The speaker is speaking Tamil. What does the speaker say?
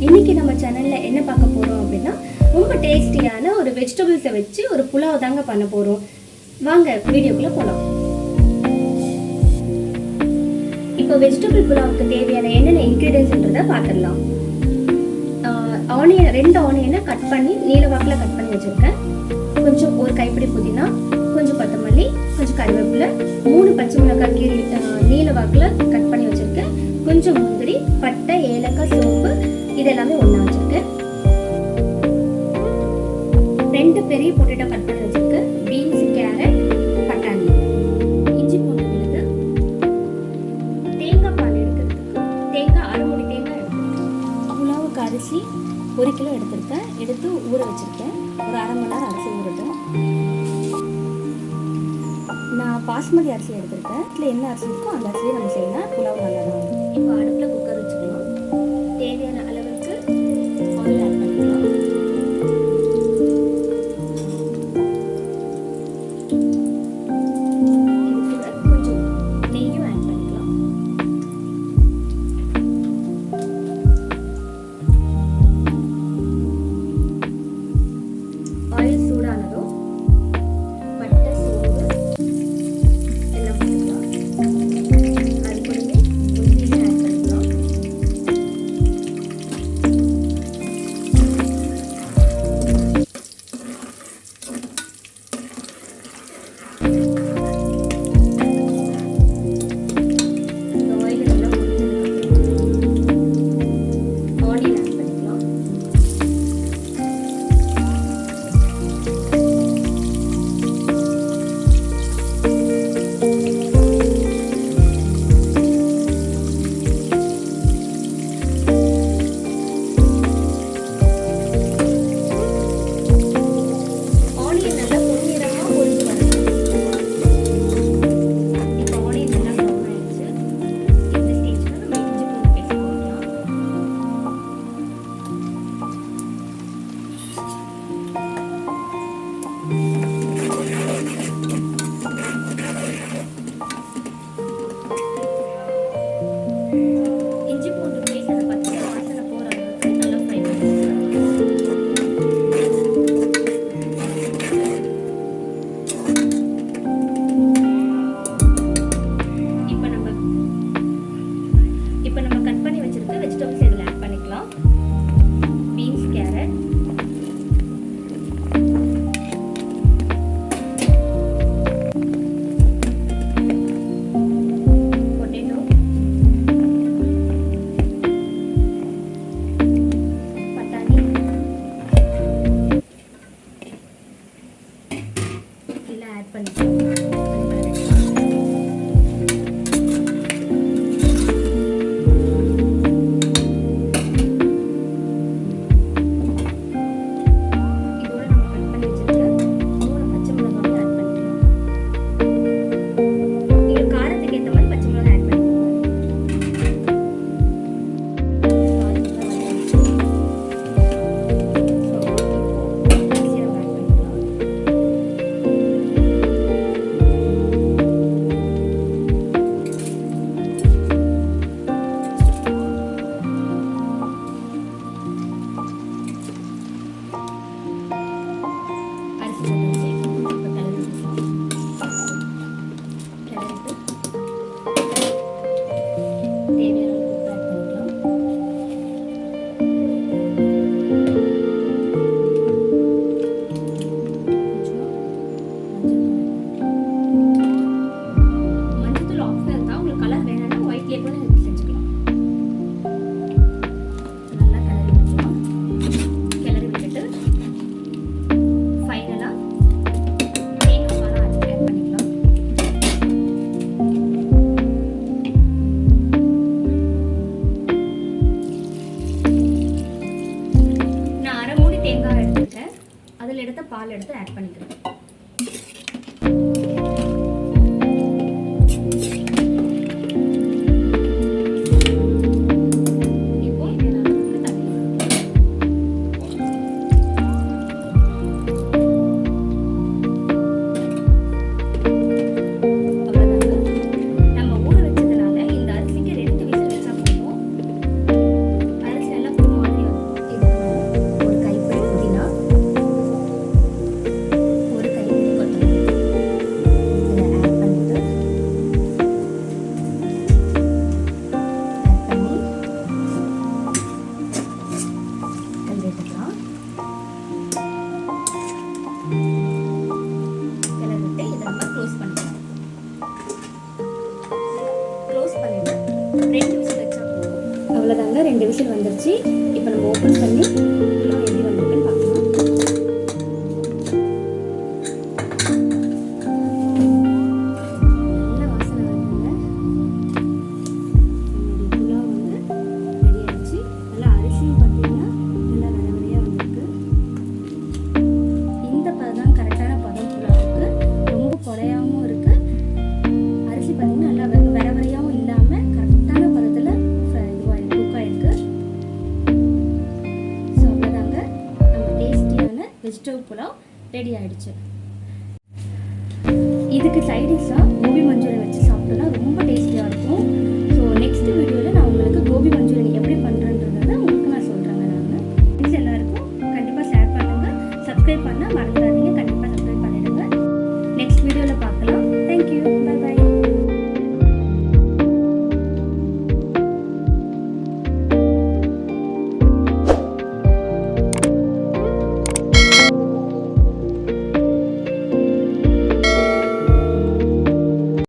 இன்னைக்கு நம்ம சேனல்ல என்ன பார்க்க போறோம் அப்படின்னா ரொம்ப டேஸ்டியான ஒரு வெஜிடபிள்ஸை வச்சு ஒரு புலாவ் தாங்க பண்ண போறோம். வாங்க வீடியோக்குள்ள போலாம். இப்போ வெஜிடபிள் புலாவுக்கு தேவையான என்னென்ன இன்கிரிடியன்ஸ்ன்றதை பார்த்துடலாம். ரெண்டு ஆனியனை கட் பண்ணி நீல வாக்கில் கட் பண்ணி வச்சிருக்கேன். கொஞ்சம் ஒரு கைப்பிடி புதினா, கொஞ்சம் கொத்தமல்லி, கொஞ்சம் கருவேப்பிலை, 3 பச்சை மிளகாய் கீரை நீல வாக்கில் கட் பண்ணி வச்சிருக்கேன். கொஞ்சம் முந்திரி, பட்டை, ஏலக்காய், சோம்பு இதெல்லாமே ஒன்றா வச்சிருக்கேன். 2 பெரிய பொட்டேட்டோ கட் பண்ணி வச்சிருக்கேன். பீன்ஸ், கேரட், பட்டாணி, இஞ்சி பூண்டு விழுது, தேங்காய் பால் எடுக்கிறதுக்கு தேங்காய் அரைமுடி தேங்காய் எடுத்துருக்கேன். புலாவுக்கு அரிசி 1 கிலோ எடுத்திருக்கேன். எடுத்து ஊற வச்சிருக்கேன். ஒரு அரை மணி நேரம் அரிசி ஊறட்டும். நான் பாஸ்மதி அரிசி எடுத்திருக்கேன். இதில் என்ன அரிசி இருக்கோ அந்த அரிசியை நம்ம செய்யலாம். புலாவ் நல்லா தான். இப்போ அடுப்பில் குக்கர் வச்சுக்கலாம். தேவையான அளவுக்கு ஆயில் ஆட் பண்ணிக்கலாம். இது கூட கொஞ்சம் நெய்யும் ஆட் பண்ணிக்கலாம். ஆயில் சூடானதும் பட்டை, சோம்பு எல்லாம் போட்டுக்கலாம். அது கூடவே முந்திரியும் ஆட் பண்ணிக்கலாம். இந்த ஆயில் எல்லாம் பொரிஞ்சதுக்கப்புறம் ஆனியன் ஆட் பண்ணிக்கலாம். ஆனியன் நல்லா பொன்னிறமா பொரிஞ்சு வரணும். இப்போ ஆனியன் நல்லா ப்ரௌன் ஆயிடுச்சு. இந்த ஸ்டேஜ்ல நம்ம இஞ்சி பூண்டு பேஸ்ட் போடலாம். இஞ்சி பூண்டு பேஸ்ட் அந்த பச்சை வாசனை போற அளவுக்கு நல்லா ஃப்ரை பண்ணிக்கலாம். இப்போ நம்ம கட் பண்ணி வச்சிருக்க வெஜிடபிள்ஸ் இதில் ஆட் பண்ணிக்கலாம். பீன்ஸ், கேரட், பொட்டேட்டோ, பட்டாணி எல்லாம் ஆட் பண்ணிக்கலாம். இதோட நம்ம கட் பண்ணி வச்சிருக்க 3 பச்சை மிளகாய் ஆட் பண்ணிக்கலாம். நீங்க காரத்துக்கு ஏற்ற மாதிரி பச்சை மிளகாய் ஆட் பண்ணிக்கோங்க. அரிசி போட்டாச்சு. இப்போ கிளறிட்டு தேவையான அளவுக்கு உப்பு ஆட் பண்ணிக்கலாம். மஞ்சத்தூள் ஆப்ஷனல் தான். உங்களுக்கு கலர் வேணும்னா ஒயிட்லேயே கூட செஞ்சுக்கலாம். நல்லா கிளறி விட்டுக்கலாம். கிளறி விட்டுட்டு ஃபைனலாக தேங்காய் பால் ஆட் பண்ணிக்கலாம். நான் அரை மூடி தேங்காய் எடுத்துருக்கேன். அதில் எடுத்த பால் எடுத்து ஆட் பண்ணிக்கிறேன். இப்போ இதில் அளவுக்கு தண்ணி அவ்வளோதாங்க. நம்ம ஊற வச்சதுனால இந்த அரிசிக்கு 2 விசில் வச்சா போதும். அரிசி நல்லா புது மாதிரி 2 விசில் வச்சா போதும். அவ்வளோதாங்க, 2 விசில் வந்துருச்சு. இப்போ நம்ம ஓப்பன் பண்ணி புலாவ் எப்படி வந்திருக்குன்னு பார்க்கலாம். நல்ல வாசனை வருதுங்க. நம்மளுடைய புலாவ் வந்து ரெடி ஆயிடுச்சு. நல்லா அரிசியும் பார்த்தீங்கன்னா நல்லா வெரையாக வந்திருக்கு. இந்த பதம் தான் கரெக்டான பதம் புலாவுக்கு. ரொம்ப குறையாகவும் இருக்குது, அரிசி பார்த்தீங்கன்னா நல்லா வெரையாகவும் இல்லாமல் கரெக்டான பதத்தில் குக் ஆகிருக்கு. ஸோ அவ்வளோதாங்க, நம்ம டேஸ்டியான வெஜிடபிள் புலாவ் ரெடி ஆகிடுச்சு. இதுக்கு சைடிஷாக